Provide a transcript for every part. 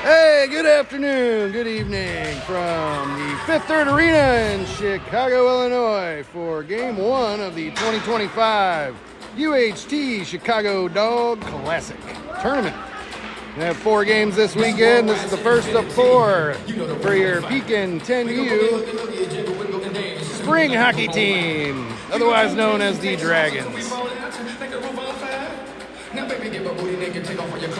Hey, good afternoon, good evening from the Fifth Third Arena in Chicago, Illinois for Game 1 of the 2025 UHT Chicago Dog Classic Tournament. We have 4 games this weekend. This is the first of 4 for your Pekin 10U Spring Hockey Team, otherwise known as the Dragons.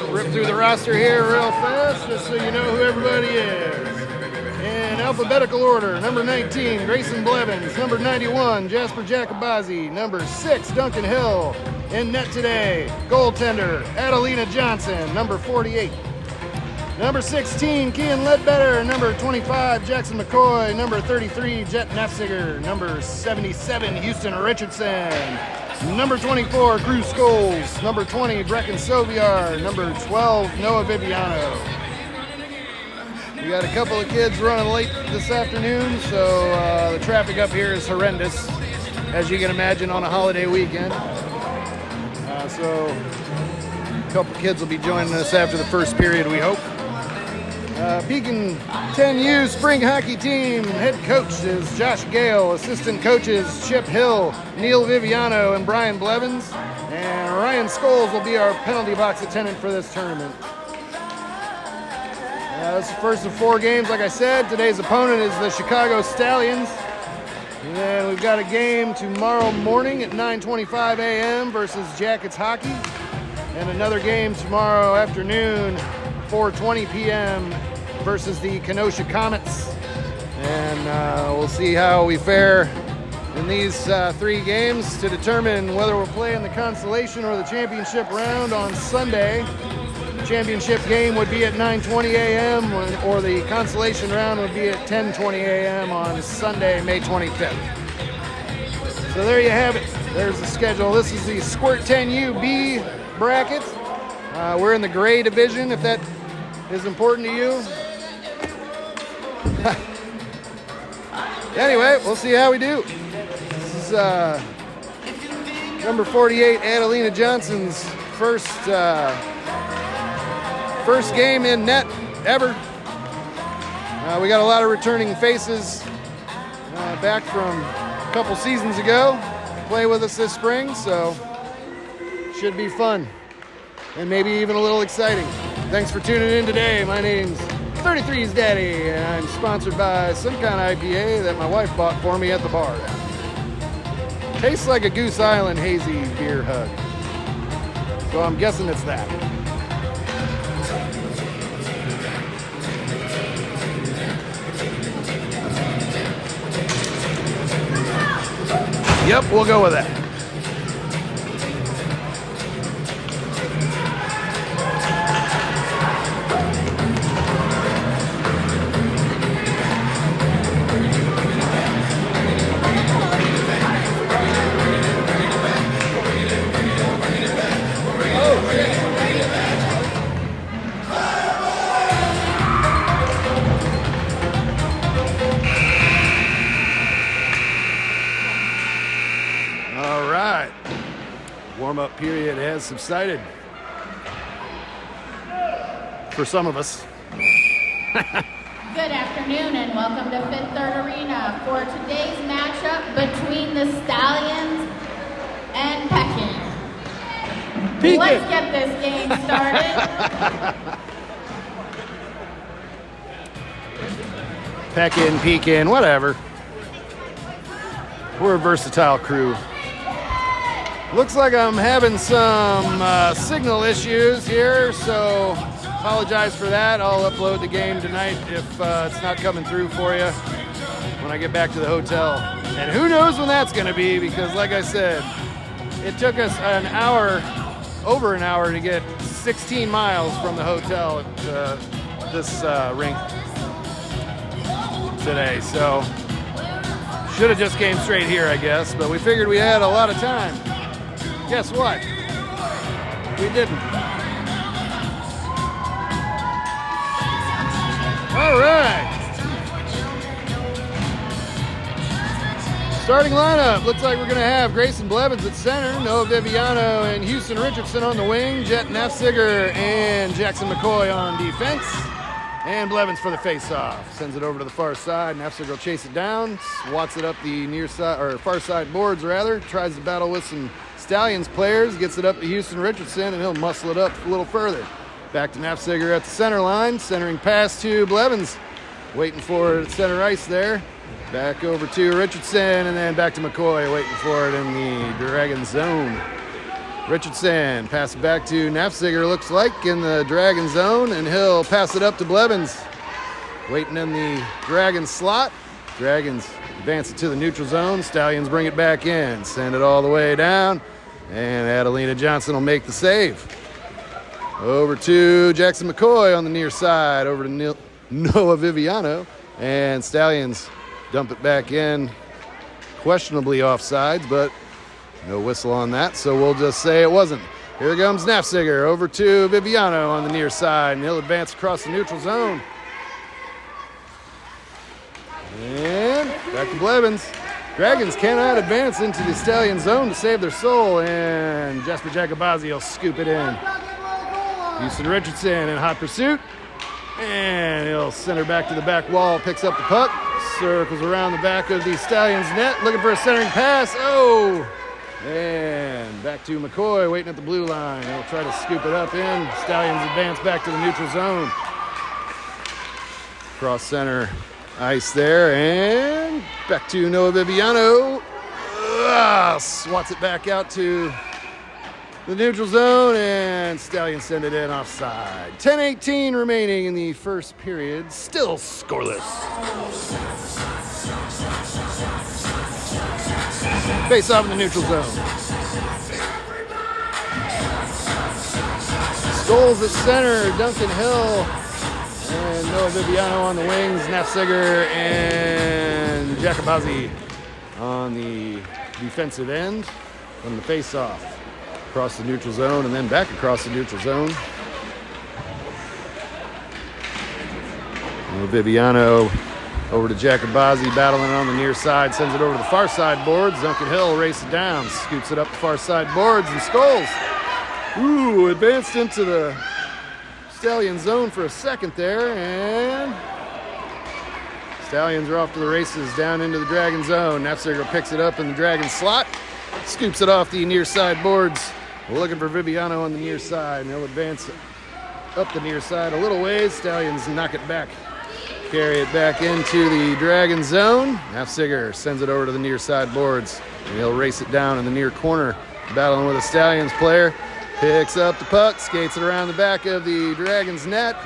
Rip through the roster here real fast, just so you know who everybody is. In alphabetical order, number 19, Grayson Blevins. Number 91, Jasper Jacobazi. Number 6, Duncan Hill. In net today, goaltender, Adelina Johnson. Number 48. Number 16, Kian Ledbetter. Number 25, Jackson McCoy. Number 33, Jet Nefziger. Number 77, Houston Richardson. Number 24, Cruz Scholes. Number 20, Brecken Soviar. Number 12, Noah Viviano. We got a couple of kids running late this afternoon, so the traffic up here is horrendous, as you can imagine on a holiday weekend. So a couple kids will be joining us after the first period, we hope. Pekin 10U Spring Hockey Team head coach is Josh Gale. Assistant coaches Chip Hill, Neil Viviano, and Brian Blevins. And Ryan Scholes will be our penalty box attendant for this tournament. This is the first of 4 games, like I said. Today's opponent is the Chicago Stallions. And then we've got a game tomorrow morning at 9:25 a.m. versus Jackets Hockey. And another game tomorrow afternoon, 4:20 p.m. versus the Kenosha Comets. And we'll see how we fare in these 3 games to determine whether we'll play in the consolation or the championship round on Sunday. The championship game would be at 9:20 a.m. or the consolation round would be at 10:20 a.m. on Sunday, May 25th. So there you have it. There's the schedule. This is the Squirt 10U B bracket. We're in the gray division, if that is important to you. Anyway, we'll see how we do. This is number 48, Adelina Johnson's first game in net ever. We got a lot of returning faces back from a couple seasons ago to play with us this spring, so should be fun and maybe even a little exciting. Thanks for tuning in today. My name's 33's Daddy, and I'm sponsored by some kind of IPA that my wife bought for me at the bar. Tastes like a Goose Island hazy beer hug. So I'm guessing it's that. Yep, we'll go with that. Warm-up period has subsided for some of us. Good afternoon and welcome to Fifth Third Arena for today's matchup between the Stallions and Pekin. Let's get this game started. Pekin, whatever. We're a versatile crew. Looks like I'm having some signal issues here, so apologize for that. I'll upload the game tonight if it's not coming through for you when I get back to the hotel. And who knows when that's going to be, because like I said, it took us over an hour to get 16 miles from the hotel at this rink today. So should have just came straight here, I guess, but we figured we had a lot of time. Guess what? We didn't. All right. Starting lineup, looks like we're going to have Grayson Blevins at center, Noah Viviano and Houston Richardson on the wing, Jet Nefziger and Jackson McCoy on defense. And Blevins for the face-off. Sends it over to the far side. Nafziger will chase it down. Swats it up the near side, or far side boards rather. Tries to battle with some Stallions players. Gets it up to Houston Richardson, and he'll muscle it up a little further. Back to Nafziger at the center line. Centering pass to Blevins. Waiting for center ice there. Back over to Richardson, and then back to McCoy. Waiting for it in the Dragon zone. Richardson, pass it back to Nafziger, looks like, in the Dragon zone, and he'll pass it up to Blevins. Waiting in the Dragon slot. Dragons advance it to the neutral zone. Stallions bring it back in. Send it all the way down, and Adelina Johnson will make the save. Over to Jackson McCoy on the near side, over to Noah Viviano, and Stallions dump it back in. Questionably offsides, but no whistle on that, so we'll just say it wasn't. Here comes Nafziger over to Viviano on the near side, and he'll advance across the neutral zone. And back to Blevins. Dragons cannot advance into the Stallion zone to save their soul, and Jasper Jacobazzi will scoop it in. Houston Richardson in hot pursuit, and he'll center back to the back wall, picks up the puck, circles around the back of the Stallions net, looking for a centering pass. Oh! And back to McCoy, waiting at the blue line. He'll try to scoop it up in. Stallions advance back to the neutral zone. Cross center ice there, and back to Noah Viviano. Swats it back out to the neutral zone, and Stallions send it in offside. 10:18 remaining in the first period. Still scoreless. Face off in the neutral zone. Scholes at center, Duncan Hill, and Noah Viviano on the wings, Nafziger and Jacobazzi on the defensive end from the face-off. Across the neutral zone and then back across the neutral zone. Noah Viviano over to Jacobazzi, battling on the near side, sends it over to the far side boards. Duncan Hill races it down, scoots it up the far side boards, and Scholes, advanced into the Stallion zone for a second there, and Stallions are off to the races down into the Dragon zone. Nafziger picks it up in the Dragon slot, scoops it off the near side boards. We're looking for Viviano on the near side, and he'll advance up the near side a little ways. Stallions knock it back. Carry it back into the Dragon zone. Nafziger sends it over to the near side boards, and he'll race it down in the near corner, battling with a Stallions player. Picks up the puck, skates it around the back of the Dragons net.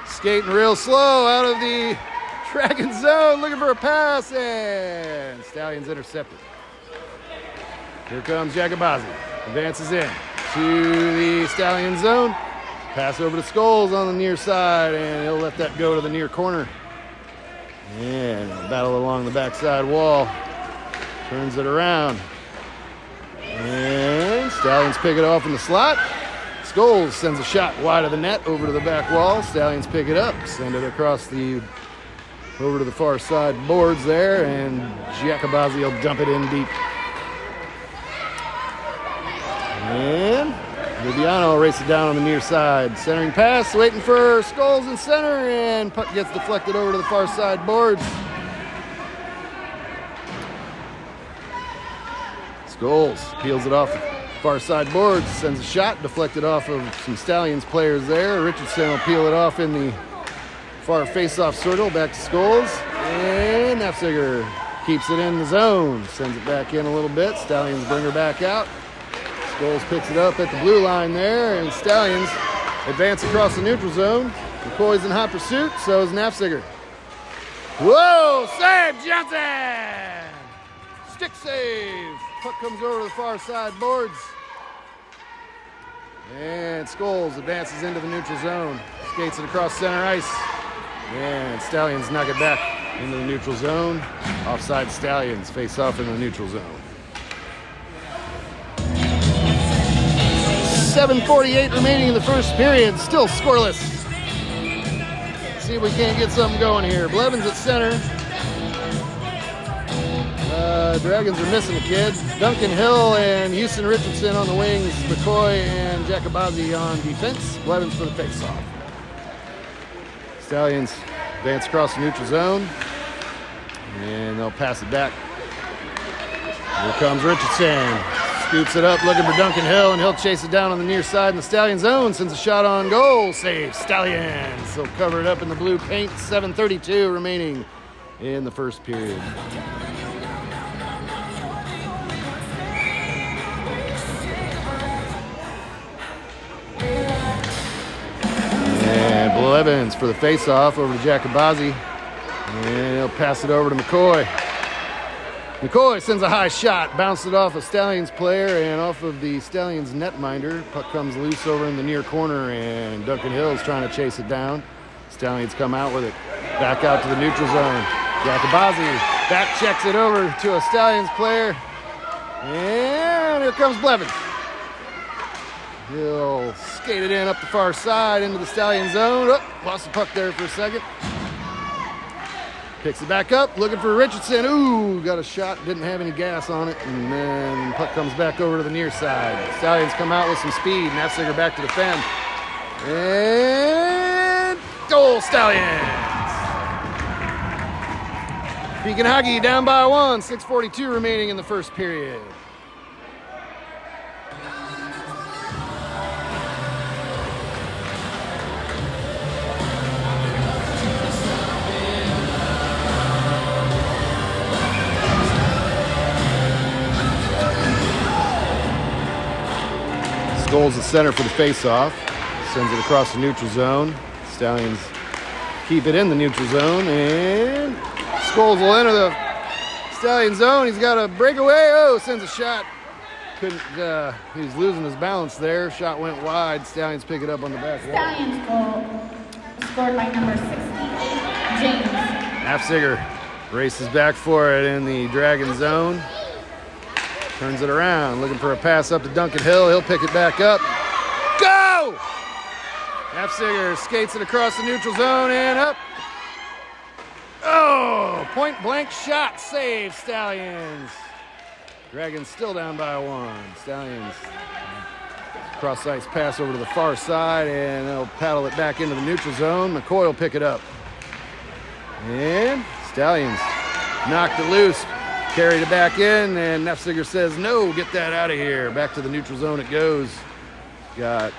Skating real slow out of the Dragon zone, looking for a pass, and Stallions intercepted. Here comes Jacobazzi. Advances in to the Stallion zone. Pass over to Scholes on the near side, and he'll let that go to the near corner. And battle along the backside wall. Turns it around. And Stallions pick it off in the slot. Scholes sends a shot wide of the net over to the back wall. Stallions pick it up, send it across over to the far side boards there, and Jacobazzi will dump it in deep. And Viviano will race it down on the near side. Centering pass, waiting for Scholes in center, and puck gets deflected over to the far side boards. Scholes peels it off the far side boards, sends a shot, deflected off of some Stallions players there. Richardson will peel it off in the far face-off circle, back to Scholes, and Nafziger keeps it in the zone, sends it back in a little bit. Stallions bring her back out. Scholes picks it up at the blue line there, and Stallions advance across the neutral zone. McCoy's in hot pursuit, so is Nafziger. Whoa, save Johnson! Stick save. Puck comes over to the far side boards. And Scholes advances into the neutral zone. Skates it across center ice. And Stallions knock it back into the neutral zone. Offside Stallions face off in the neutral zone. 7:48 remaining in the first period, still scoreless. Let's see if we can't get something going here. Blevins at center. Dragons are missing a kid. Duncan Hill and Houston Richardson on the wings. McCoy and Jacobazzi on defense. Blevins for the face-off. Stallions advance across the neutral zone, and they'll pass it back. Here comes Richardson. Scoops it up, looking for Duncan Hill, and he'll chase it down on the near side in the Stallion zone. Sends a shot on goal. Save Stallions. They'll cover it up in the blue paint. 7:32 remaining in the first period. And Blevins for the face-off over to Jacobazi. And he'll pass it over to McCoy. McCoy sends a high shot, bounced it off a Stallions player and off of the Stallions netminder. Puck comes loose over in the near corner, and Duncan Hill's trying to chase it down. Stallions come out with it, back out to the neutral zone. Jacobazi back checks it over to a Stallions player, and here comes Blevins. He'll skate it in up the far side into the Stallion zone. Oh, lost the puck there for a second. Picks it back up, looking for Richardson. Ooh, got a shot, didn't have any gas on it. And then puck comes back over to the near side. Stallions come out with some speed. Nafziger back to defend. And goal, Stallions! Pekin Hockey down by 1, 6:42 remaining in the first period. Goals at center for the face-off. Sends it across the neutral zone. Stallions keep it in the neutral zone, and Scholes will enter the Stallion zone. He's got a breakaway. Oh, sends a shot. Couldn't. He was losing his balance there. Shot went wide. Stallions pick it up on the back wall. Stallions goal scored by number 68, James. Nafziger races back for it in the Dragon zone. Turns it around, looking for a pass up to Duncan Hill. He'll pick it back up. Go! Nafziger skates it across the neutral zone and up. Oh, point blank shot, save Stallions. Dragons still down by 1. Stallions cross ice pass over to the far side, and they'll paddle it back into the neutral zone. McCoy will pick it up. And Stallions knocked it loose. Carried it back in, and Nafziger says, no, get that out of here. Back to the neutral zone it goes. Got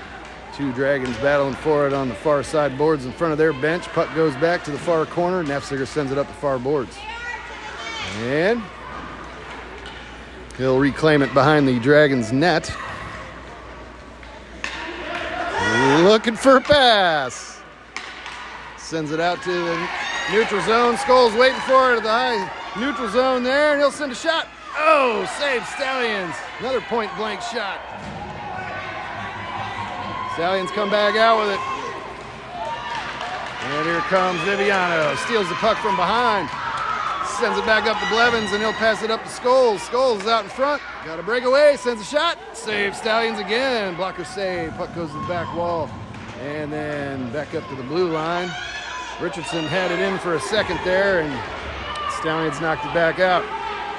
two Dragons battling for it on the far side boards in front of their bench. Puck goes back to the far corner. Nafziger sends it up the far boards. And he'll reclaim it behind the Dragons net. Looking for a pass. Sends it out to the neutral zone. Scholes waiting for it at the high neutral zone there, and he'll send a shot. Oh, save Stallions. Another point blank shot. Stallions come back out with it. And here comes Viviano. Steals the puck from behind. Sends it back up to Blevins, and he'll pass it up to Scholes. Scholes is out in front. Got a breakaway. Sends a shot. Save Stallions again. Blocker save. Puck goes to the back wall. And then back up to the blue line. Richardson had it in for a second there, and Stallions knocked it back out.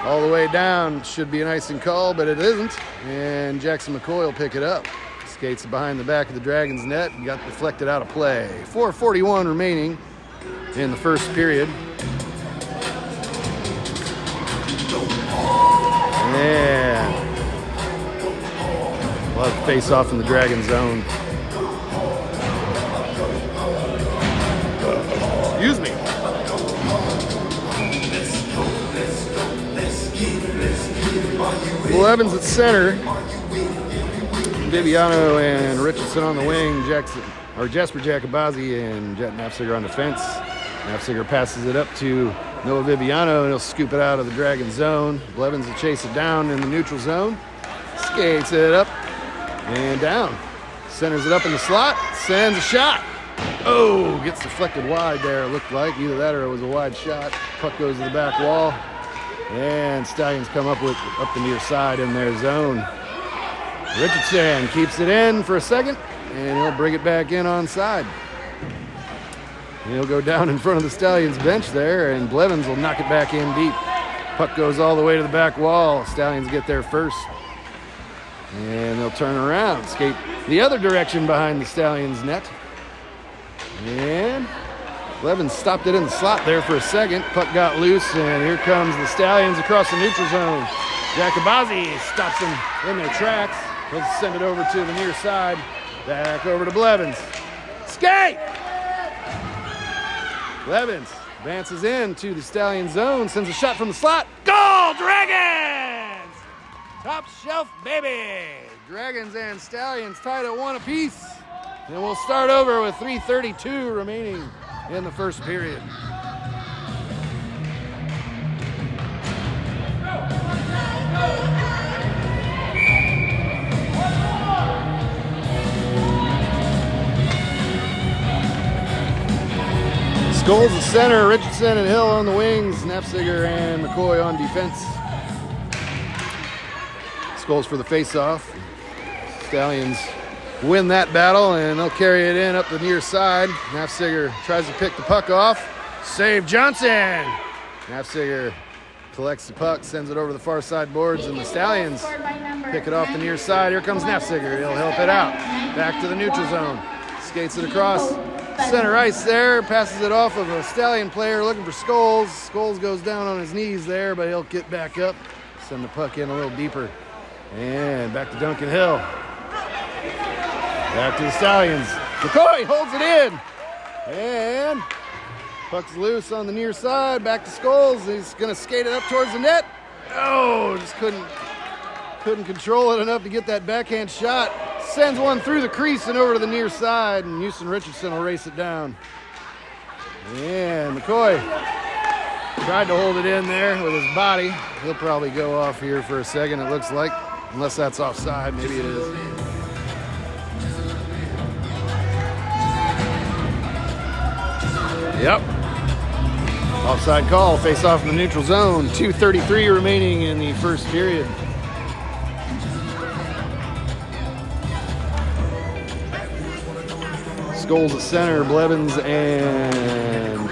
All the way down. Should be an icing call, but it isn't. And Jackson McCoy will pick it up. Skates behind the back of the Dragons net and got deflected out of play. 4:41 remaining in the first period. And we'll have a face-off in the Dragon zone. Excuse me. Evans at center. Viviano and Richardson on the wing. Jasper Jacobazi and Jet Nafziger on defense. Nafziger passes it up to Noah Viviano, and he'll scoop it out of the Dragon zone. Blevins will chase it down in the neutral zone. Skates it up and down. Centers it up in the slot. Sends a shot. Oh, gets deflected wide there, it looked like. Either that or it was a wide shot. Puck goes to the back wall. And Stallions come up the near side in their zone. Richardson keeps it in for a second, and he'll bring it back in onside. He'll go down in front of the Stallions bench there, and Blevins will knock it back in deep. Puck goes all the way to the back wall. Stallions get there first. And they'll turn around, skate the other direction behind the Stallions net. And Blevins stopped it in the slot there for a second. Puck got loose, and here comes the Stallions across the neutral zone. Jacobazi stops them in their tracks. He'll send it over to the near side. Back over to Blevins. Skate! Blevins advances into the Stallion zone, sends a shot from the slot. Goal, Dragons! Top shelf, baby! Dragons and Stallions tied at 1 apiece. And we'll start over with 3:32 remaining in the first period. Scholes at center, Richardson and Hill on the wings, Knapziger and McCoy on defense. Scholes for the face-off. Stallions win that battle, and they'll carry it in up the near side. Knapziger tries to pick the puck off. Save Johnson! Knapziger collects the puck, sends it over the far side boards, and the Stallions pick it off the near side. Here comes Knapziger. He'll help it out. Back to the neutral zone. Skates it across center ice there. Passes it off of a Stallion player looking for Scholes. Scholes goes down on his knees there, but he'll get back up. Send the puck in a little deeper. And back to Duncan Hill. Back to the Stallions. McCoy holds it in. And puck's loose on the near side. Back to Scholes. He's going to skate it up towards the net. Oh, just couldn't control it enough to get that backhand shot. Sends one through the crease and over to the near side, and Houston Richardson will race it down. And McCoy tried to hold it in there with his body. He'll probably go off here for a second, it looks like. Unless that's offside, maybe it is. Yep. Offside call, face off in the neutral zone. 2:33 remaining in the first period. Scholes at center, Blevins and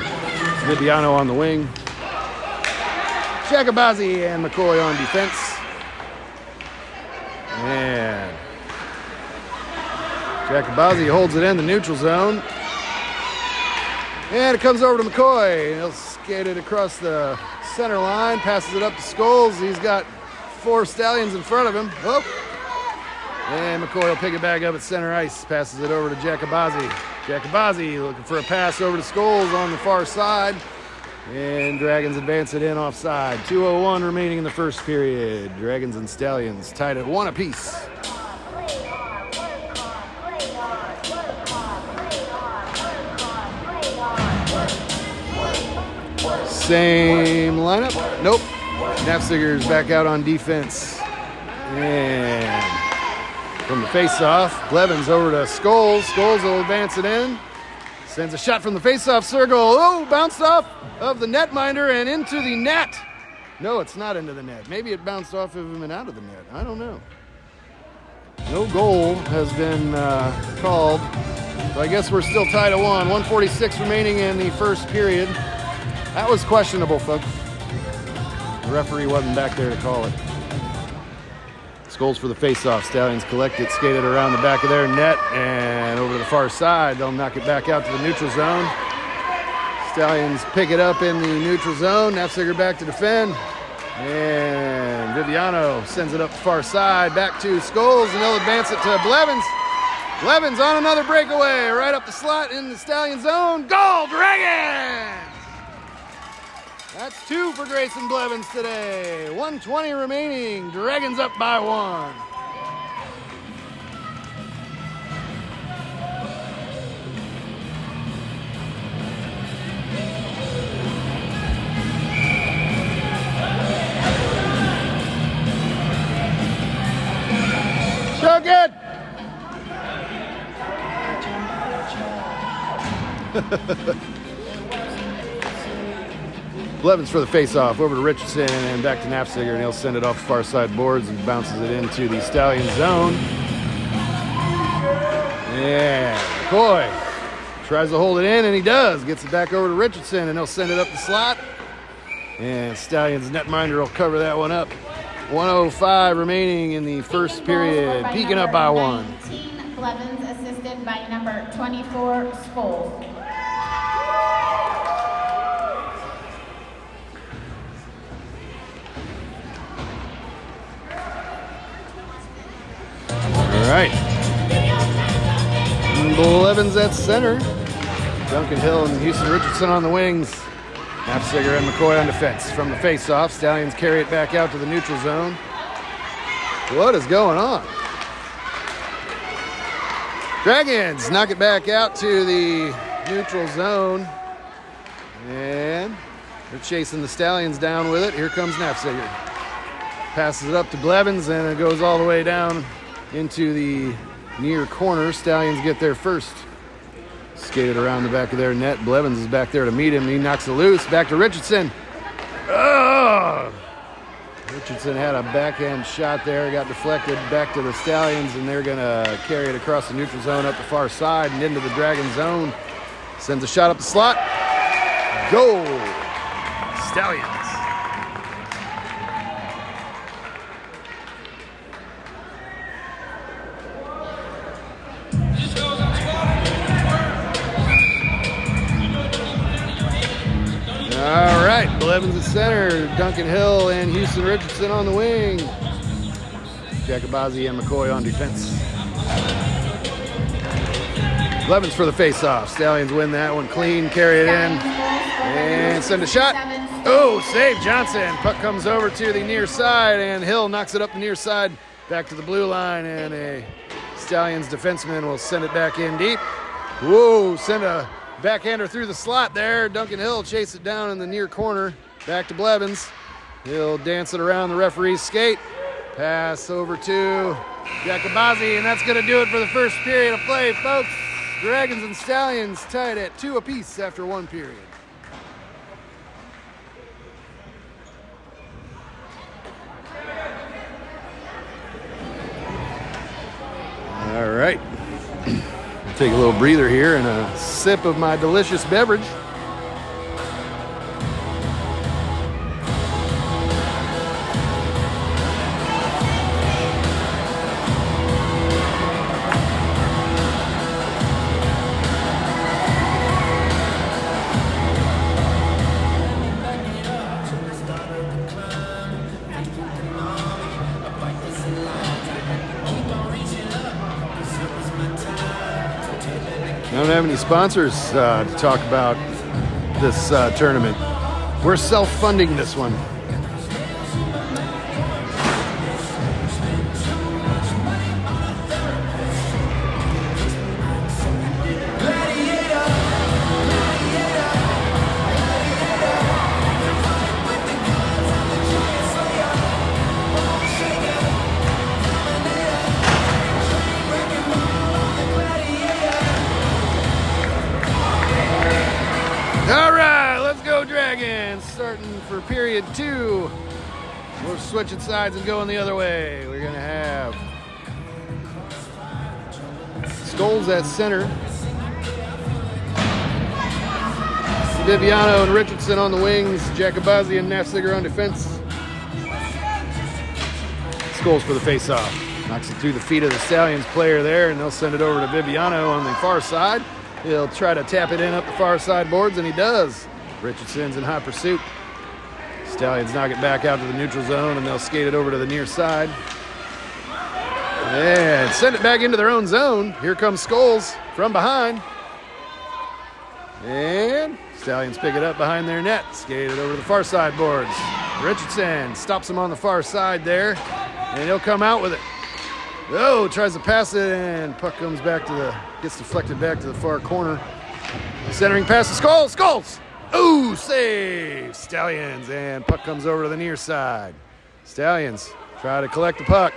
Viviano on the wing. Jacobazi and McCoy on defense. And Jacobazi holds it in the neutral zone. And it comes over to McCoy. He'll skate it across the center line, passes it up to Scholes. He's got 4 Stallions in front of him. Oh. And McCoy will pick it back up at center ice, passes it over to Jacobazi. Jacobazi looking for a pass over to Scholes on the far side. And Dragons advance it in offside. 2:01 remaining in the first period. Dragons and Stallions tied at 1 apiece. Same lineup. Nope. Knapziger's back out on defense. And from the face-off, Blevins over to Scholes. Scholes will advance it in. Sends a shot from the face-off circle. Oh, bounced off of the netminder and into the net. No, it's not into the net. Maybe it bounced off of him and out of the net. I don't know. No goal has been called. So I guess we're still tied at 1. 1:46 remaining in the first period. That was questionable, folks. The referee wasn't back there to call it. Scholes for the face-off. Stallions collect it, skate it around the back of their net, and over to the far side. They'll knock it back out to the neutral zone. Stallions pick it up in the neutral zone. Knapziger back to defend. And Viviano sends it up the far side, back to Scholes, and they'll advance it to Blevins. Blevins on another breakaway, right up the slot in the Stallion zone. Goal, Dragons! That's 2 for Grayson Blevins today. 1:20 remaining. Dragons up by 1. Chuck it! Blevins for the face-off, over to Richardson and back to Knapziger, and he'll send it off the far side boards and bounces it into the Stallion zone. Yeah, McCoy tries to hold it in, and he does. Gets it back over to Richardson, and he'll send it up the slot. And Stallions netminder will cover that one up. 1:05 remaining in the first period. Pekin up by 1. 19, Blevins assisted by number 24, Scholes. right. Blevins at center. Duncan Hill and Houston Richardson on the wings. Knapsager and McCoy on defense. From the face-off, Stallions carry it back out to the neutral zone. What is going on? Dragons knock it back out to the neutral zone. And they're chasing the Stallions down with it. Here comes Knapsager. Passes it up to Blevins, and it goes all the way down into the near corner. Stallions get there first. Skated around the back of their net. Blevins is back there to meet him. He knocks it loose. Back to Richardson. Oh! Richardson had a backhand shot there. Got deflected back to the Stallions, and they're going to carry it across the neutral zone up the far side and into the Dragon zone. Sends a shot up the slot. Goal! Stallions. All right, Blevins at center, Duncan Hill and Houston Richardson on the wing. Jacobazzi and McCoy on defense. Blevins for the face-off. Stallions win that one clean, carry it in, and send a shot. Oh, save Johnson. Puck comes over to the near side, and Hill knocks it up the near side back to the blue line, and a Stallions defenseman will send it back in deep. Whoa, send a backhander through the slot there. Duncan Hill chase it down in the near corner. Back to Blevins. He'll dance it around the referee's skate. Pass over to Jacobazzi, and that's going to do it for the first period of play, folks. Dragons and Stallions tied at 2 apiece after 1 period. All right. Take a little breather here and a sip of my delicious beverage. I don't have any sponsors to talk about this tournament. We're self-funding this one. Dragons starting for period 2. We're switching sides and going the other way. We're going to have Scholes at center. Viviano and Richardson on the wings. Jacobazzi and Knapsager on defense. Scholes for the face-off. Knocks it through the feet of the Stallions player there, and they'll send it over to Viviano on the far side. He'll try to tap it in up the far side boards, and he does. Richardson's in high pursuit. Stallions knock it back out to the neutral zone, and they'll skate it over to the near side. And send it back into their own zone. Here comes Scholes from behind. And Stallions pick it up behind their net. Skate it over to the far side boards. Richardson stops him on the far side there, and he'll come out with it. Oh, tries to pass it, and puck comes back to the, gets deflected back to the far corner. Centering pass to Scholes. Scholes! Ooh, save! Stallions, and puck comes over to the near side. Stallions try to collect the puck.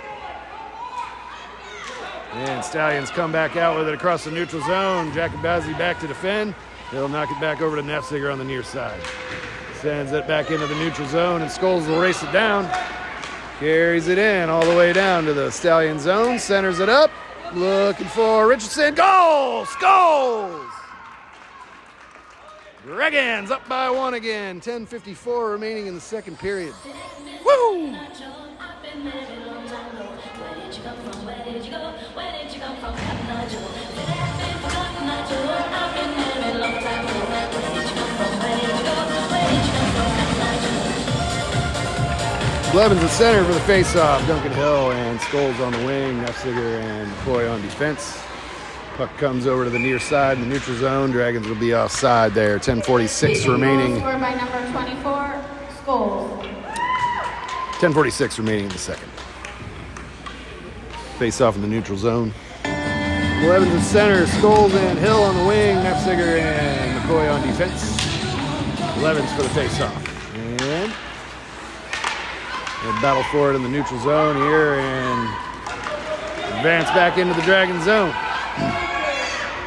And Stallions come back out with it across the neutral zone. Jacobazzi back to defend. He'll knock it back over to Knapsager on the near side. Sends it back into the neutral zone, and Scholes will race it down. Carries it in all the way down to the Stallion zone. Centers it up. Looking for Richardson. Goal! Scholes! Dragons up by 1 again. 10:54 remaining in the second period. Woo! Blevins at center for the face-off. Duncan Hill and Scholes on the wing. Nefziger and McCoy on defense. Puck comes over to the near side in the neutral zone. Dragons will be offside there. 10:46 remaining. Scored by number 24, Scholes. 10:46 remaining in the second. Face-off in the neutral zone. Blevins at center. Scholes and Hill on the wing. Nefziger and McCoy on defense. Blevins for the face-off. And they'll battle for it in the neutral zone here and advance back into the Dragon zone.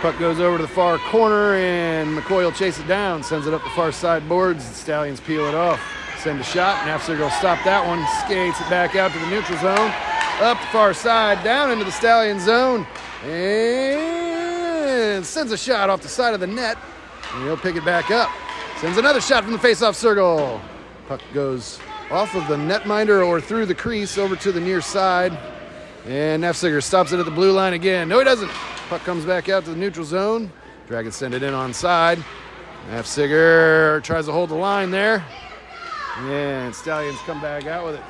Puck goes over to the far corner and McCoy will chase it down, sends it up the far side boards. The Stallions peel it off, send a shot. Nefziger will stop that one, skates it back out to the neutral zone, up the far side, down into the Stallion zone, and sends a shot off the side of the net. And he'll pick it back up. Sends another shot from the face-off circle. Puck goes off of the netminder or through the crease over to the near side. And Nefziger stops it at the blue line again. No, he doesn't. Puck comes back out to the neutral zone. Dragons send it in onside. Nefziger tries to hold the line there. And Stallions come back out with it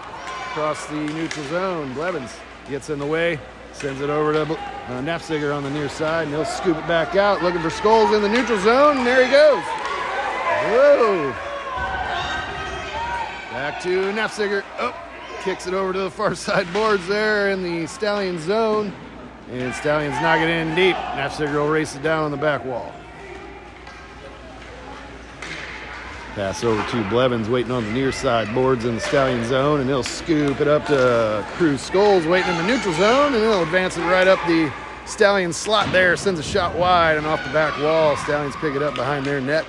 across the neutral zone. Blevins gets in the way, sends it over to Nefziger on the near side, and he'll scoop it back out, looking for Scholes in the neutral zone, and there he goes. Whoa. Back to Nefziger. Oh, kicks it over to the far side boards there in the Stallion zone. And Stallions knock it in deep. Nefziger will race it down on the back wall. Pass over to Blevins, waiting on the near side boards in the Stallion zone, and he'll scoop it up to Cruz Scholes, waiting in the neutral zone, and he'll advance it right up the Stallion slot there. Sends a shot wide and off the back wall. Stallions pick it up behind their net,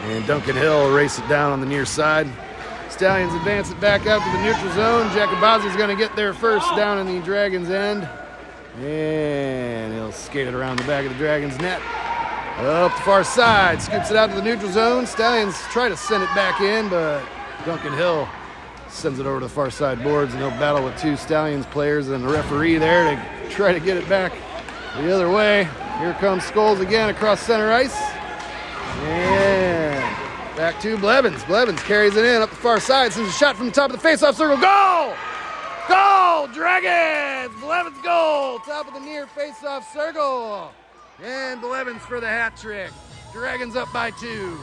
and Duncan Hill will race it down on the near side. Stallions advance it back out to the neutral zone. Jacobazi's going to get there first down in the Dragons' end. And he'll skate it around the back of the Dragons' net. Up the far side, scoops it out to the neutral zone. Stallions try to send it back in, but Duncan Hill sends it over to the far side boards, and they'll battle with two Stallions players and the referee there to try to get it back the other way. Here comes Scholes again across center ice. And back to Blevins. Blevins carries it in up the far side, sends a shot from the top of the faceoff circle. Goal! Goal! Dragons! Blevins goal! Top of the near faceoff circle. And Blevins for the hat trick. Dragons up by 2.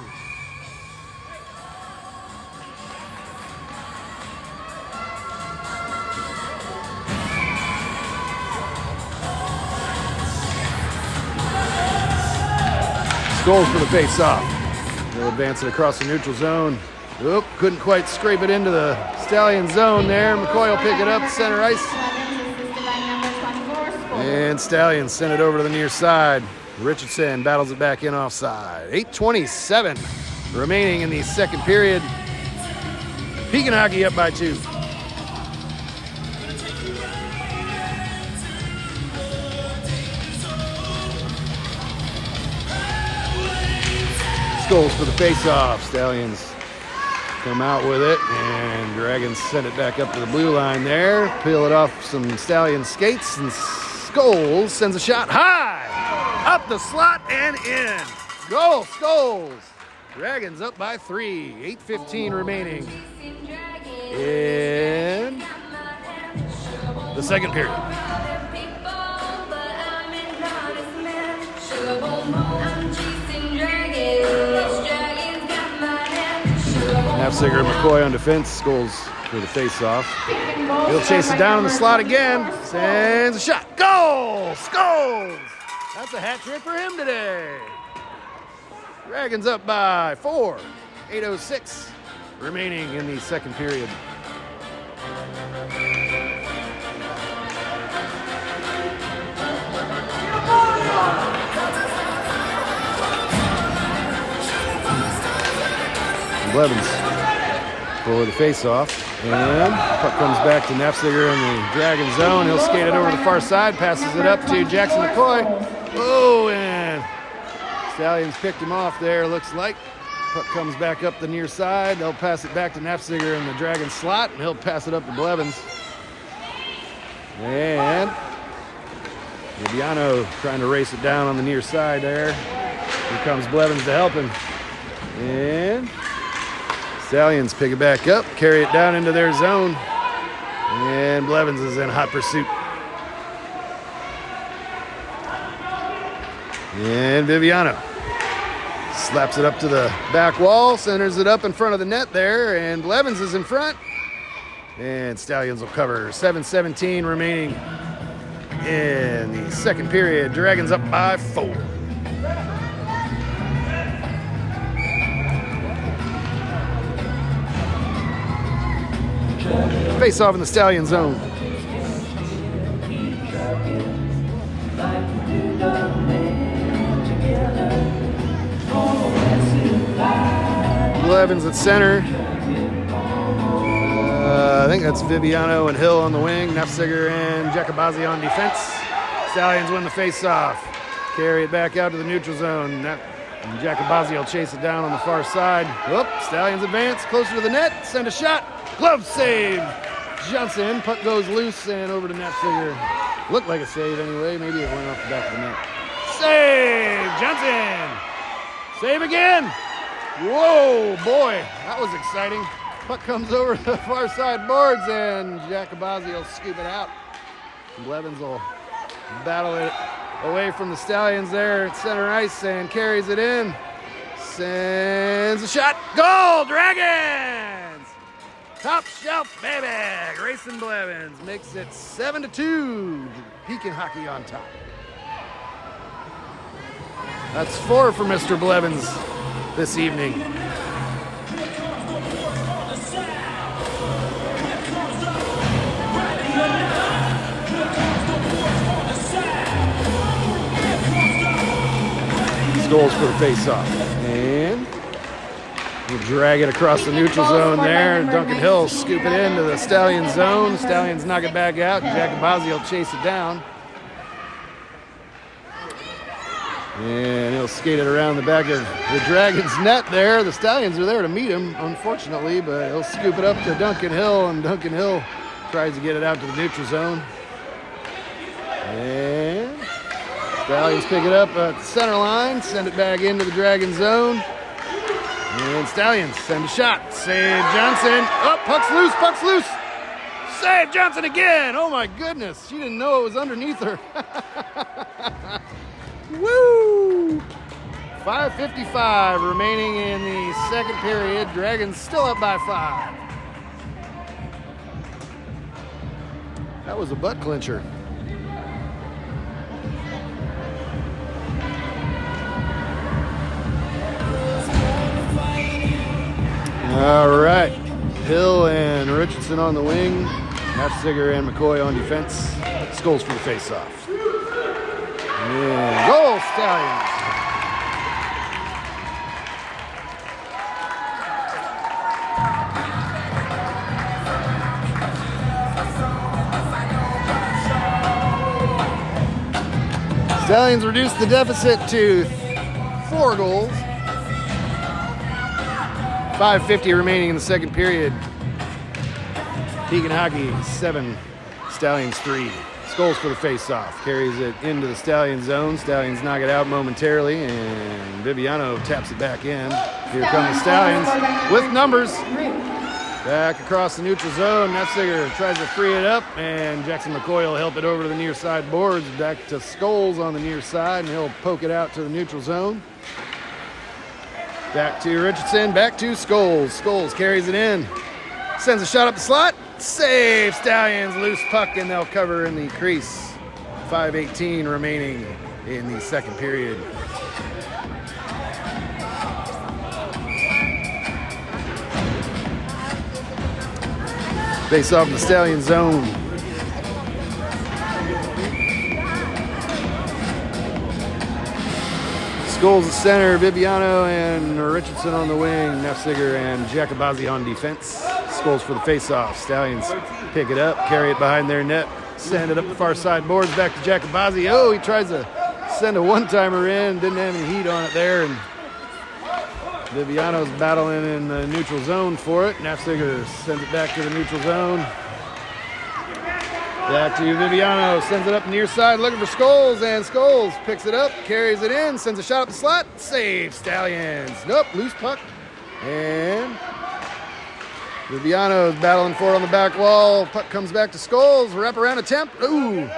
Scholes for the face-off. They'll advance it across the neutral zone. Oop, couldn't quite scrape it into the Stallion zone there. McCoy will pick it up center ice. And Stallions send it over to the near side. Richardson battles it back in offside. 8:27 remaining in the second period. Pekin hockey up by 2. Scholes for the face-off. Stallions come out with it, and Dragons send it back up to the blue line there. Peel it off some Stallion skates, and Scholes sends a shot high, up the slot and in. Goal, Scholes. Dragons up by 3. 8:15 remaining in the second period. Nefziger and McCoy on defense. Scholes for the face-off. He'll chase it down in the slot again. Sends a shot. Goal! Scholes! That's a hat trick for him today. Dragons up by 4. 8:06 remaining in the second period. Blevins for the face-off, and puck comes back to Nefziger in the Dragon zone. He'll skate it over to the far side, passes it up to Jackson McCoy. Oh, and Stallions picked him off there, looks like. Puck comes back up the near side. They'll pass it back to Nefziger in the Dragon slot, and he'll pass it up to Blevins. And Lubiano trying to race it down on the near side there. Here comes Blevins to help him. And Stallions pick it back up, carry it down into their zone. And Blevins is in hot pursuit. And Viviano slaps it up to the back wall, centers it up in front of the net there, and Blevins is in front. And Stallions will cover. 7:17 remaining in the second period. Dragons up by 4. Face off in the Stallion zone. Blevins at center. I think that's Viviano and Hill on the wing. Nefziger and Jacobazzi on defense. Stallions win the face-off. Carry it back out to the neutral zone. And Jacobazzi will chase it down on the far side. Whoop, Stallions advance closer to the net. Send a shot. Glove save. Johnson. Puck goes loose and over to Nefziger. Looked like a save anyway. Maybe it went off the back of the net. Save. Johnson. Save again. Whoa, boy. That was exciting. Puck comes over the far side boards and Jacobazzi will scoop it out. Blevins will battle it away from the Stallions there at center ice and carries it in. Sends a shot. Goal, Dragons! Top shelf, baby. Grayson Blevins makes it 7-2. Pekin hockey on top. That's 4 for Mr. Blevins this evening. Goals for the face-off. And we'll drag it across the neutral zone there. Duncan Hill scoop it into the Stallion zone. Stallions knock it back out. Jacobazzi will chase it down. And he'll skate it around the back of the Dragons' net there. The Stallions are there to meet him, unfortunately, but he'll scoop it up to Duncan Hill, and Duncan Hill tries to get it out to the neutral zone. And Stallions pick it up at the center line, send it back into the Dragon zone. And Stallions send a shot. Save Johnson. Oh, puck's loose, puck's loose. Save Johnson again. Oh my goodness. She didn't know it was underneath her. Woo! 5:55 remaining in the second period. Dragons still up by 5. That was a butt clincher. All right, Hill and Richardson on the wing, Nefziger and McCoy on defense. Goals for the face-off. And goal, Stallions. Stallions reduced the deficit to 4 goals. 5:50 remaining in the second period. Pekin hockey 7, Stallions 3. Goals for the face-off. Carries it into the Stallion zone. Stallions knock it out momentarily, and Viviano taps it back in. Here come the Stallions with numbers. Back across the neutral zone. Nefziger tries to free it up, and Jackson McCoy will help it over to the near side boards. Back to Scholes on the near side, and he'll poke it out to the neutral zone. Back to Richardson, back to Scholes. Scholes carries it in. Sends a shot up the slot. Save Stallions, loose puck, and they'll cover in the crease. 5:18 remaining in the second period. Face off in the Stallion zone. Scholes at center, Viviano and Richardson on the wing, Nefziger and Jacobazzi on defense. Scholes for the face-off. Stallions pick it up, carry it behind their net, send it up the far side boards, back to Jacobazzi. Oh, he tries to send a one-timer in, didn't have any heat on it there, and Viviano's battling in the neutral zone for it. Nefziger sends it back to the neutral zone. Back to Viviano, sends it up near side, looking for Scholes, and Scholes picks it up, carries it in, sends a shot up the slot, save Stallions. Nope, loose puck, and Viviano's battling for it on the back wall. Puck comes back to Skulls. Wraparound attempt. Ooh.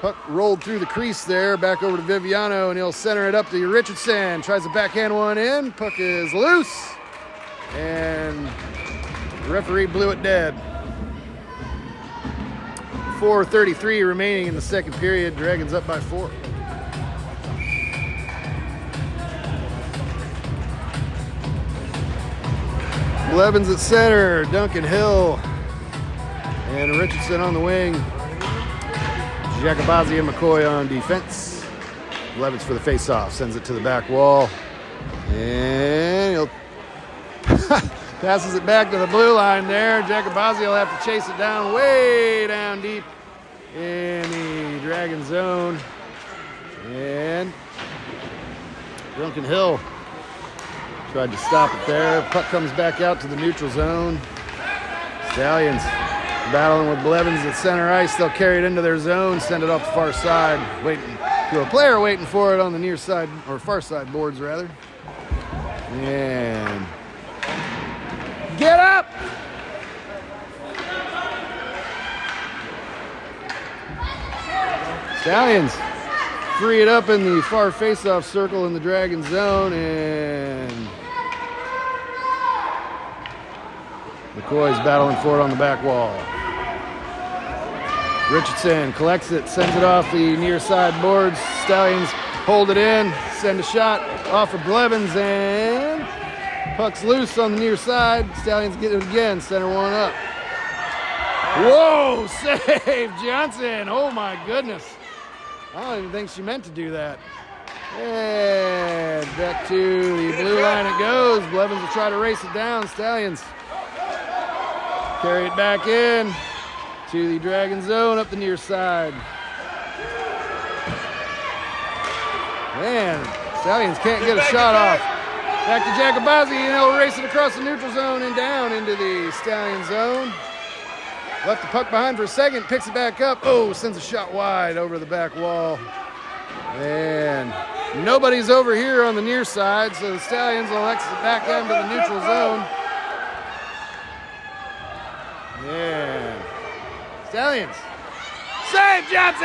Puck rolled through the crease there. Back over to Viviano, and he'll center it up to Richardson. Tries to backhand one in. Puck is loose. And the referee blew it dead. 4:33 remaining in the second period. Dragons up by 4. Blevins at center, Duncan Hill, and Richardson on the wing. Jacobazi and McCoy on defense. Blevins for the face-off, sends it to the back wall. And he'll passes it back to the blue line there. Jacobazi will have to chase it down, way down deep in the Dragon zone. And Duncan Hill tried to stop it there. Puck comes back out to the neutral zone. Stallions battling with Blevins at center ice. They'll carry it into their zone, send it off the far side, waiting to a player waiting for it on the near side, or far side boards rather. And get up! Stallions free it up in the far face-off circle in the Dragon zone, and McCoy's battling for it on the back wall. Richardson collects it, sends it off the near side boards. Stallions hold it in, send a shot off of Blevins, and puck's loose on the near side. Stallions get it again, center one up. Whoa, save Johnson. Oh my goodness. I don't even think she meant to do that. And back to the blue line it goes. Blevins will try to race it down. Stallions carry it back in to the Dragon zone up the near side. Man, Stallions can't get a shot off. Back to Jacobazi, and he'll race it across the neutral zone and down into the Stallion zone. Left the puck behind for a second, picks it back up. Oh, sends a shot wide over the back wall. And nobody's over here on the near side, so the Stallions will exit back into the neutral zone. Yeah. Stallions. Save Johnson!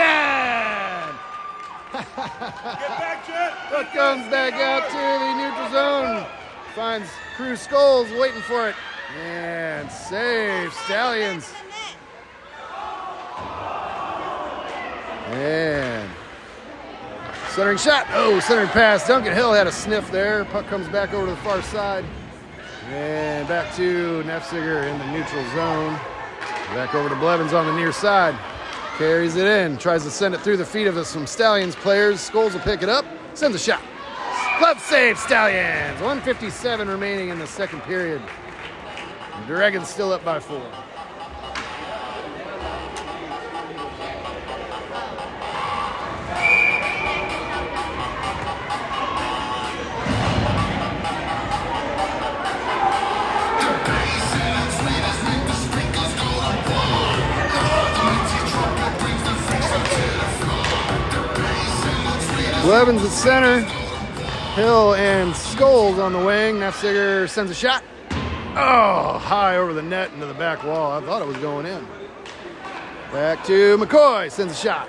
Get back, Jet! Puck comes back out to the neutral zone. Finds Cruz Skulls waiting for it. And save Stallions. And centering shot. Oh, centering pass. Duncan Hill had a sniff there. Puck comes back over to the far side. And back to Nefziger in the neutral zone. Back over to Blevins on the near side. Carries it in. Tries to send it through the feet of some Stallions players. Skulls will pick it up. Sends a shot. Glove save, Stallions. 1:57 remaining in the second period. The Dragons still up by 4. Blevins at center. Hill and Skulls on the wing. Nefziger sends a shot. Oh, high over the net into the back wall. I thought it was going in. Back to McCoy. Sends a shot.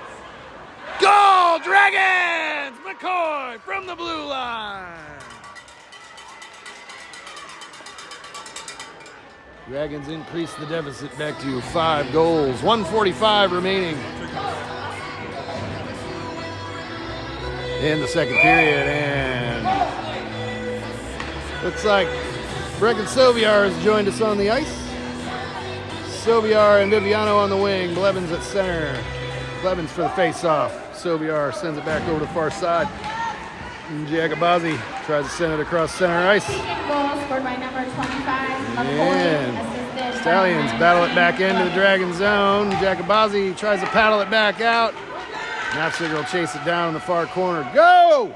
Goal, Dragons! McCoy from the blue line. Dragons increase the deficit back to 5 goals. 1:45 remaining in the second period, and looks like Brecken Soviar has joined us on the ice. Soviar and Viviano on the wing, Blevins at center. Blevins for the face-off. Soviar sends it back over to the far side. And Jacobazi tries to send it across center ice. Goal scored by number 25, And assisted Stallions by battle it back into the Dragon zone. Jacobazi tries to paddle it back out. Nefziger will chase it down in the far corner. Go!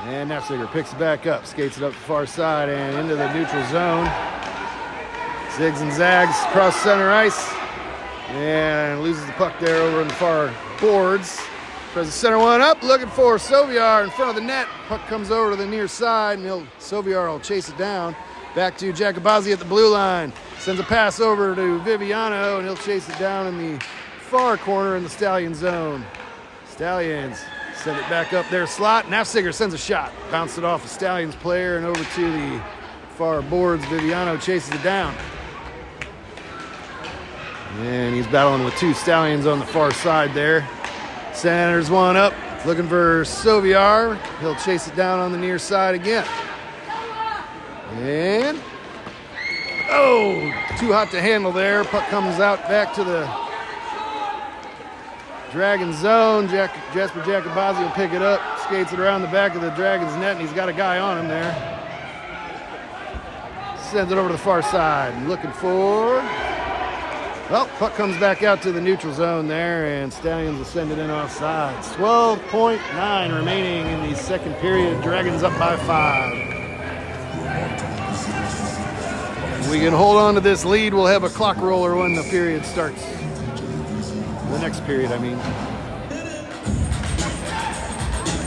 And Nefziger picks it back up, skates it up the far side and into the neutral zone. Zigs and zags across center ice. And loses the puck there over in the far boards. Tries to center one up, looking for Soviar in front of the net. Puck comes over to the near side, and Soviar will chase it down. Back to Jacobazzi at the blue line. Sends a pass over to Viviano, and he'll chase it down in the far corner in the Stallion zone. Stallions send it back up their slot. Nafziger sends a shot. Bounced it off a Stallions player and over to the far boards. Viviano chases it down. And he's battling with two Stallions on the far side there. Centers one up, looking for Soviar. He'll chase it down on the near side again. And, oh, too hot to handle there. Puck comes out back to the Dragon zone. Jasper Jacobazzi will pick it up, skates it around the back of the Dragon's net, and he's got a guy on him there. Sends it over to the far side, looking for, well, puck comes back out to the neutral zone there, and Stallions will send it in offsides. 12.9 remaining in the second period. Dragons up by 5. We can hold on to this lead. We'll have a clock roller when the period starts. The next period, I mean.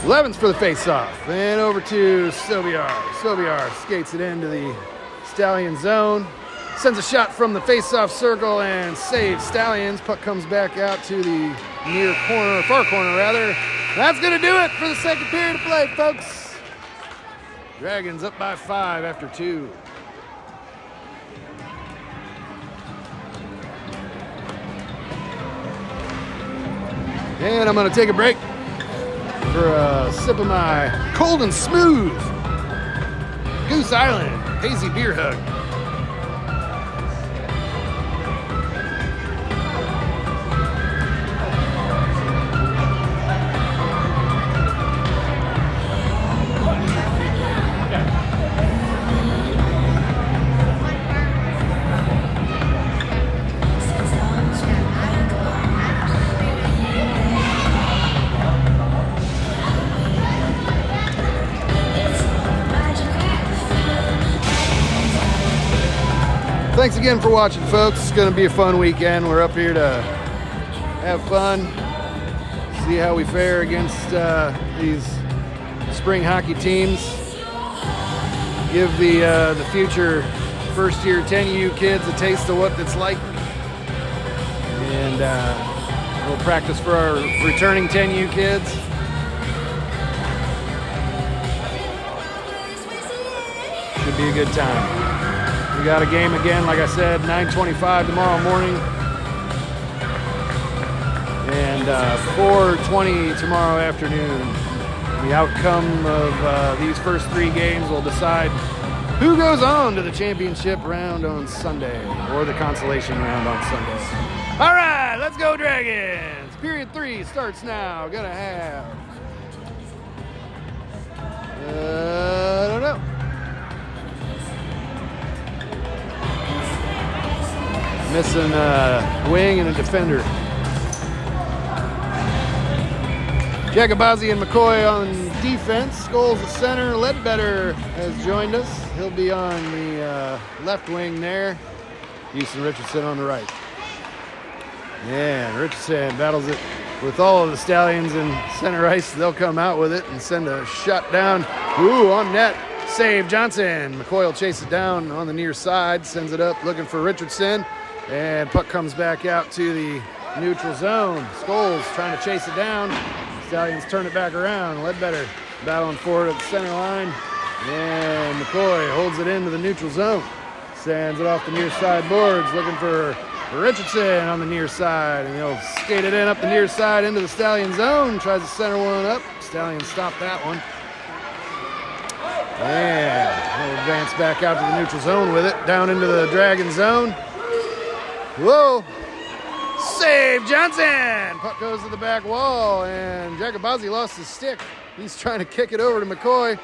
11's for the face-off. And over to Soviar. Soviar skates it into the Stallion zone. Sends a shot from the face-off circle and saves Stallions. Puck comes back out to the near corner, far corner rather. That's going to do it for the second period of play, folks. Dragons up by 5 after 2. And I'm going to take a break for a sip of my cold and smooth Goose Island Hazy Beer Hug. Thanks again for watching, folks. It's going to be a fun weekend. We're up here to have fun, see how we fare against these spring hockey teams. Give the future first-year 10U kids a taste of what it's like. And we'll practice for our returning 10U kids. Should be a good time. We got a game again, like I said, 9:25 tomorrow morning. And 4:20 tomorrow afternoon. The outcome of these first 3 games will decide who goes on to the championship round on Sunday, or the consolation round on Sunday. All right, let's go Dragons. Period 3 starts now. Gonna have, I don't know. Missing a wing and a defender. Jacobazzi and McCoy on defense. Scholes at center. Ledbetter has joined us. He'll be on the left wing there. Houston Richardson on the right. And Richardson battles it with all of the Stallions in center ice. They'll come out with it and send a shot down. Ooh, on net. Save Johnson. McCoy will chase it down on the near side. Sends it up looking for Richardson. And puck comes back out to the neutral zone. Scholes trying to chase it down. Stallions turn it back around. Ledbetter battling for it at the center line. And McCoy holds it into the neutral zone. Sends it off the near side boards, looking for Richardson on the near side. And he'll skate it in up the near side into the Stallion zone. Tries to center one up. Stallions stop that one. And he'll advance back out to the neutral zone with it. Down into the Dragon zone. Whoa! Save Johnson! Puck goes to the back wall, and Jacobazzi lost his stick. He's trying to kick it over to McCoy,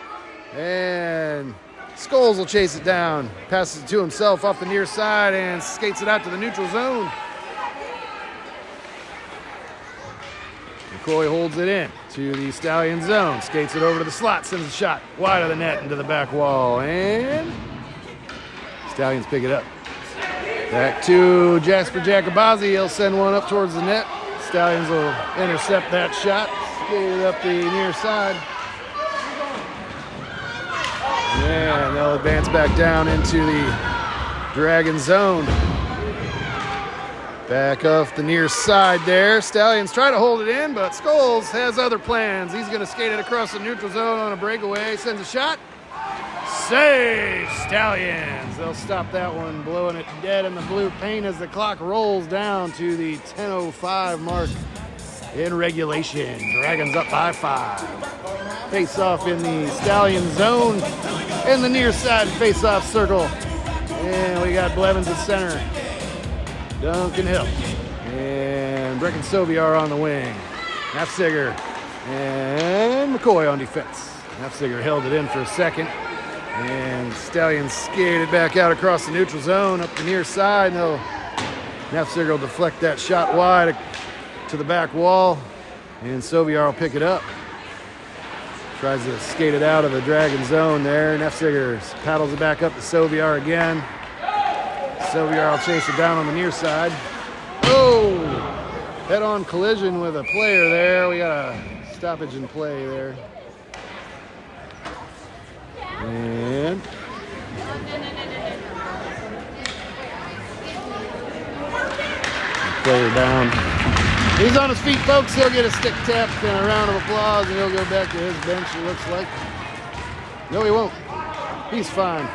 and Scholes will chase it down. Passes it to himself off the near side and skates it out to the neutral zone. McCoy holds it in to the Stallion zone. Skates it over to the slot, sends a shot wide of the net into the back wall, and Stallions pick it up. Back to Jasper Jacobazzi. He'll send one up towards the net. Stallions will intercept that shot. skated up the near side. And they'll advance back down into the Dragon zone. Back off the near side there. Stallions try to hold it in, but Skulls has other plans. He's going to skate it across the neutral zone on a breakaway. Sends a shot. Save Stallions. They'll stop that one, blowing it dead in the blue paint as the clock rolls down to the 10:05 mark in regulation. Dragons up by 5. Face off in the Stallion zone in the near side face off circle. And we got Blevins at center. Duncan Hill and Brecken Soviar on the wing. Nafziger and McCoy on defense. Nafziger held it in for a second. And Stallions skated back out across the neutral zone up the near side. No, Nafziger will deflect that shot wide to the back wall. And Soviar will pick it up. Tries to skate it out of the Dragon zone there. Nafziger paddles it back up to Soviar again. Soviar will chase it down on the near side. Oh! Head-on collision with a player there. We got a stoppage in play there. And player down. He's on his feet, folks. He'll get a stick tap and a round of applause, and he'll go back to his bench, it looks like. No, he won't. He's fine.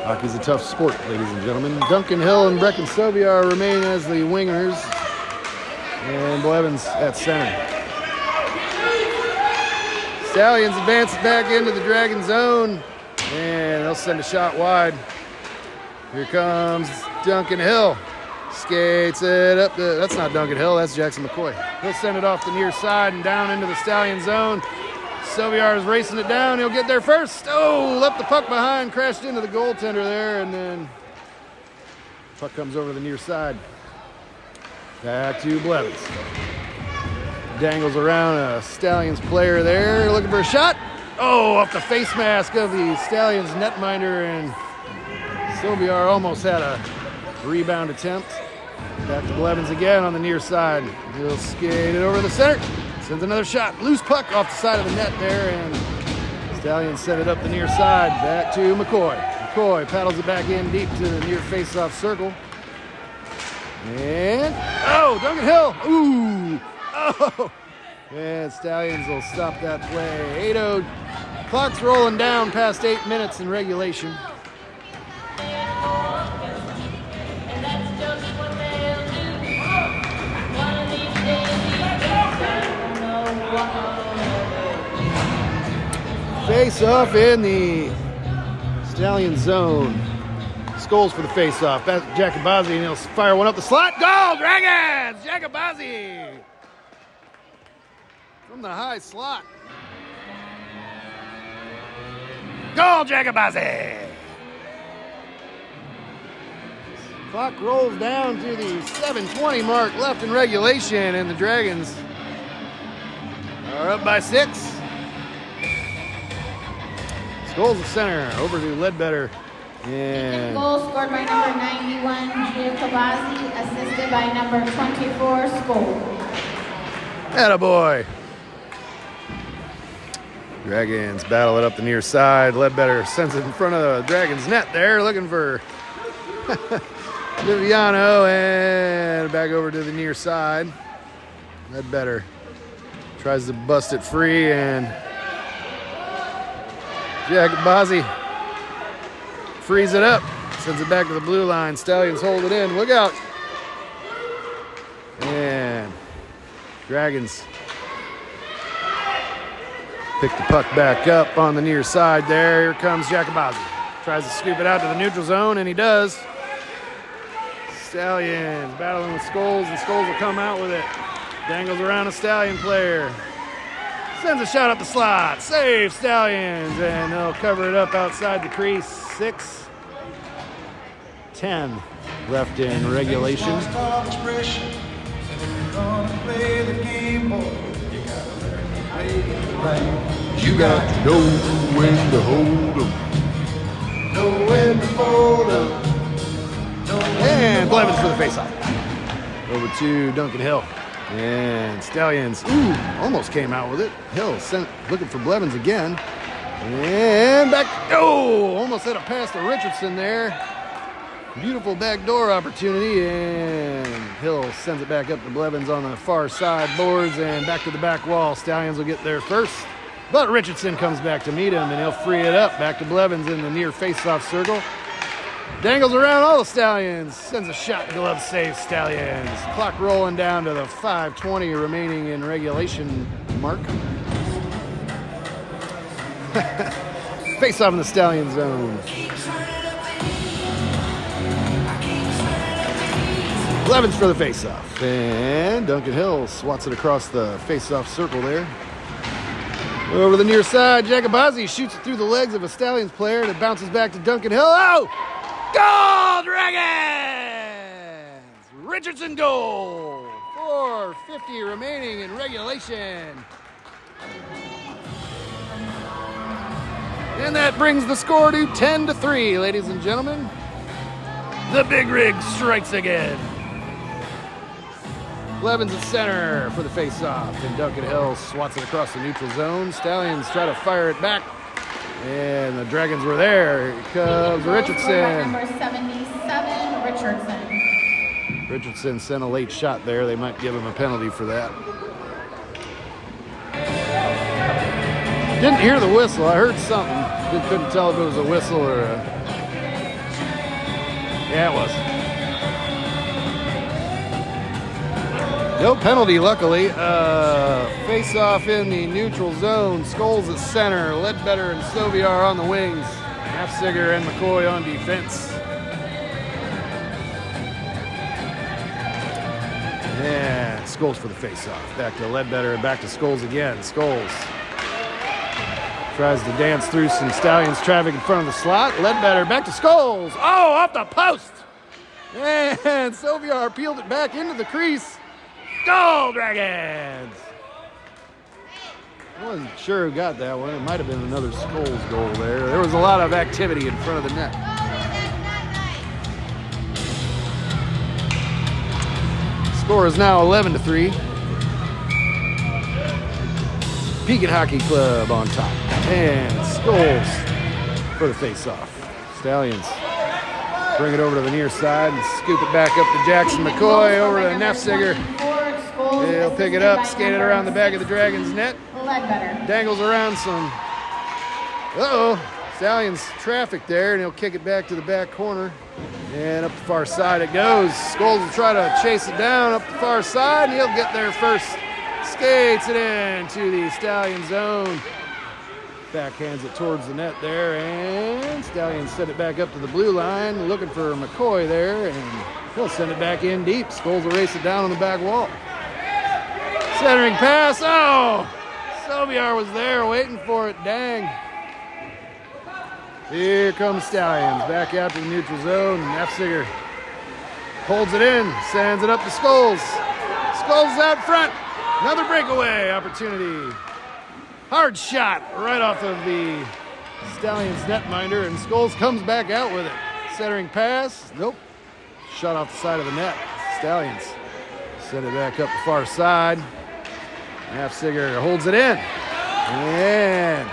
Hockey's a tough sport, ladies and gentlemen. Duncan Hill and Brecken Soviar remain as the wingers, and Blevins at center. Stallions advance back into the Dragon zone, and they'll send a shot wide. Here comes Duncan Hill. Skates it up the, that's not Duncan Hill, that's Jackson McCoy. He'll send it off the near side and down into the Stallion zone. Soviar is racing it down. He'll get there first. Oh, left the puck behind, crashed into the goaltender there, and then puck comes over the near side. Back to Blevins. Dangles around a Stallions player there, looking for a shot. Oh, off the face mask of the Stallions netminder, and Soviar almost had a rebound attempt. Back to Blevins again on the near side. He'll skate it over the center. Sends another shot. Loose puck off the side of the net there, and Stallions set it up the near side. Back to McCoy. McCoy paddles it back in deep to the near face-off circle. And, oh, Duncan Hill. Ooh. Oh. And Stallions will stop that play. 8-0. Clock's rolling down past 8 minutes in regulation. Face-off in the Stallion zone. Skulls for the face-off. Jacobazi, and he'll fire one up the slot. Goal, Dragons! Jacobazi! From the high slot. Goal, Jacobazi! Clock rolls down to the 7:20 mark left in regulation, and the Dragons are up by 6. Skulls at center, over to Ledbetter. And goal scored by number 91, Giacobazi, assisted by number 24, Skulls. Attaboy. Dragons battle it up the near side. Ledbetter sends it in front of the Dragons net there, looking for Viviano, and back over to the near side. Ledbetter tries to bust it free, and Jacobazi frees it up, sends it back to the blue line. Stallions hold it in. Look out. And Dragons pick the puck back up on the near side there. Here comes Jacobazi. Tries to scoop it out to the neutral zone, and he does. Stallions battling with Skulls, and Skulls will come out with it. Dangles around a Stallion player. Sends a shot up the slot. Save Stallions, and they'll cover it up outside the crease. 6:10 left in regulation. You got to know when to hold 'em. Know when to fold 'em. And Blevins for the faceoff. Over to Duncan Hill. And Stallions, almost came out with it. Hill sent, looking for Blevins again. And back, almost had a pass to Richardson there. Beautiful backdoor opportunity, and Hill sends it back up to Blevins on the far side boards and back to the back wall. Stallions will get there first, but Richardson comes back to meet him, and he'll free it up back to Blevins in the near face-off circle. Dangles around all the Stallions, sends a shot, glove save Stallions. Clock rolling down to the 5:20 remaining in regulation mark. Face off in the Stallion zone. Blevins for the face-off. And Duncan Hill swats it across the face-off circle there. Over the near side, Jacobazi shoots it through the legs of a Stallions player, and it bounces back to Duncan Hill. Oh! Goal, Dragons! Richardson goal. 4:50 remaining in regulation. And that brings the score to 10-3, ladies and gentlemen. The big rig strikes again. Blevins at center for the face-off, and Duncan Hill swats it across the neutral zone. Stallions try to fire it back, and the Dragons were there. Here comes Richardson. Number 77, Richardson. Richardson sent a late shot there. They might give him a penalty for that. Didn't hear the whistle. I heard something. Couldn't tell if it was a whistle or a... Yeah, it was. No penalty, luckily. Face off in the neutral zone. Scholes at center. Ledbetter and Soviar on the wings. Nafziger and McCoy on defense. Yeah, Scholes for the face off. Back to Ledbetter and back to Scholes again. Scholes tries to dance through some Stallions traffic in front of the slot. Ledbetter back to Scholes. Oh, off the post. And Soviar peeled it back into the crease. Goal, Dragons! I wasn't sure who got that one. It might have been another Scholes goal there. There was a lot of activity in front of the net. Score is now 11-3. Pekin Hockey Club on top. And Scholes for the face-off. Stallions bring it over to the near side and scoop it back up to Jackson McCoy over to Nafziger. He'll pick it up, skate it around the back of the Dragons' net. Dangles around some. Stallions traffic there, and he'll kick it back to the back corner. And up the far side it goes. Scholes will try to chase it down up the far side, and he'll get there first. Skates it in to the Stallion zone. Backhands it towards the net there, and Stallions send it back up to the blue line, looking for McCoy there, and he'll send it back in deep. Scholes will race it down on the back wall. Centering pass. Oh! Soviar was there waiting for it. Dang. Here comes Stallions. Back out to the neutral zone. Nafziger holds it in. Sends it up to Scholes. Scholes out front. Another breakaway opportunity. Hard shot right off of the Stallions netminder, and Scholes comes back out with it. Centering pass. Nope. Shot off the side of the net. Stallions send it back up the far side. Nafziger holds it in. And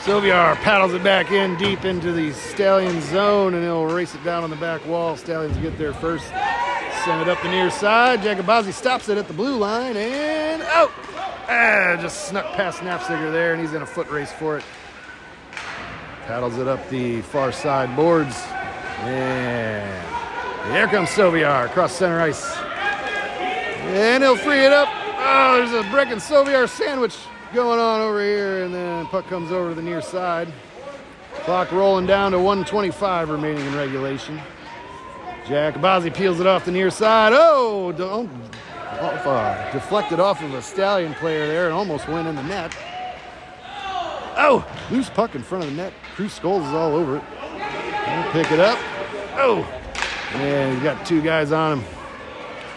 Soviar paddles it back in deep into the Stallions zone, and he'll race it down on the back wall. Stallions get there first. Send it up the near side. Jacobazi stops it at the blue line, and out! Just snuck past Nafziger there, and he's in a foot race for it. Paddles it up the far side boards, and here comes Soviar across center ice. And he'll free it up. Oh, there's a Breck and Soviar sandwich going on over here, and then puck comes over to the near side. Clock rolling down to 1:25 remaining in regulation. Jacobazi peels it off the near side. Deflected off of a Stallion player there and almost went in the net. Oh, loose puck in front of the net. Cruz Scholes is all over it. He'll pick it up. Oh, and he's got two guys on him.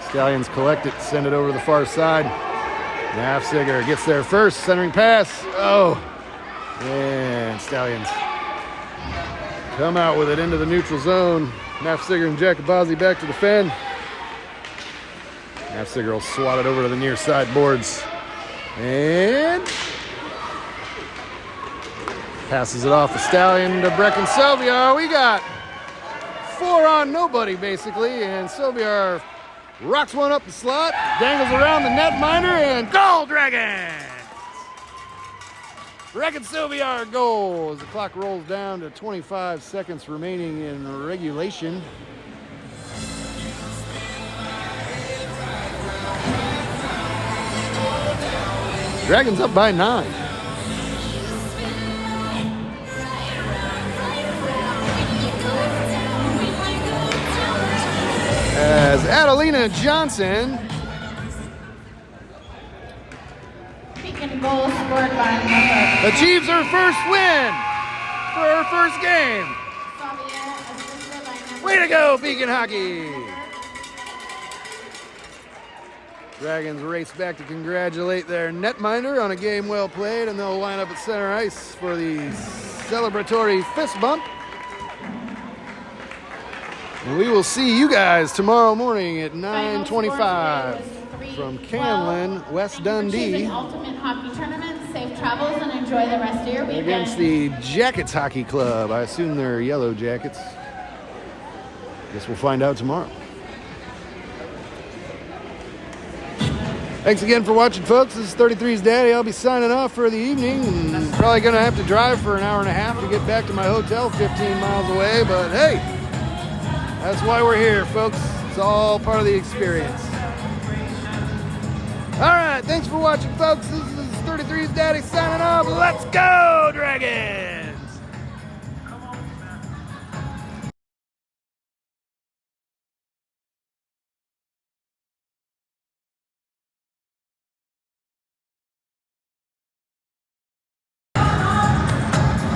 Stallions collect it, send it over to the far side. Nafziger gets there first, centering pass. Oh, and Stallions come out with it into the neutral zone. Nafsiger and Jacobazi back to defend. Nafsiger will swat it over to the near side boards. And passes it off the Stallion to Brecken Sylviar. We got 4 on nobody, basically. And Sylviar rocks one up the slot, dangles around the netminder, and goal, Dragons! Brecken Sylviar goal as the clock rolls down to 25 seconds remaining in regulation. Dragons up by 9. As Adelina Johnson Pekin goal scored by number achieves her first win for her first game. Xavier, assisted by number Way to go, Pekin hockey! Dragons race back to congratulate their netminder on a game well played, and they'll line up at center ice for the celebratory fist bump. And we will see you guys tomorrow morning at 9:25 from Canlin, West Dundee, Ultimate Hockey Tournament. Safe travels and enjoy the rest of your weekend. against the Jackets Hockey Club. I assume they're Yellow Jackets. Guess we'll find out tomorrow. Thanks again for watching, folks. This is 33's Daddy. I'll be signing off for the evening. And probably going to have to drive for an hour and a half to get back to my hotel 15 miles away. But hey, that's why we're here, folks. It's all part of the experience. All right, thanks for watching, folks. This is 33's Daddy signing off. Let's go, Dragons!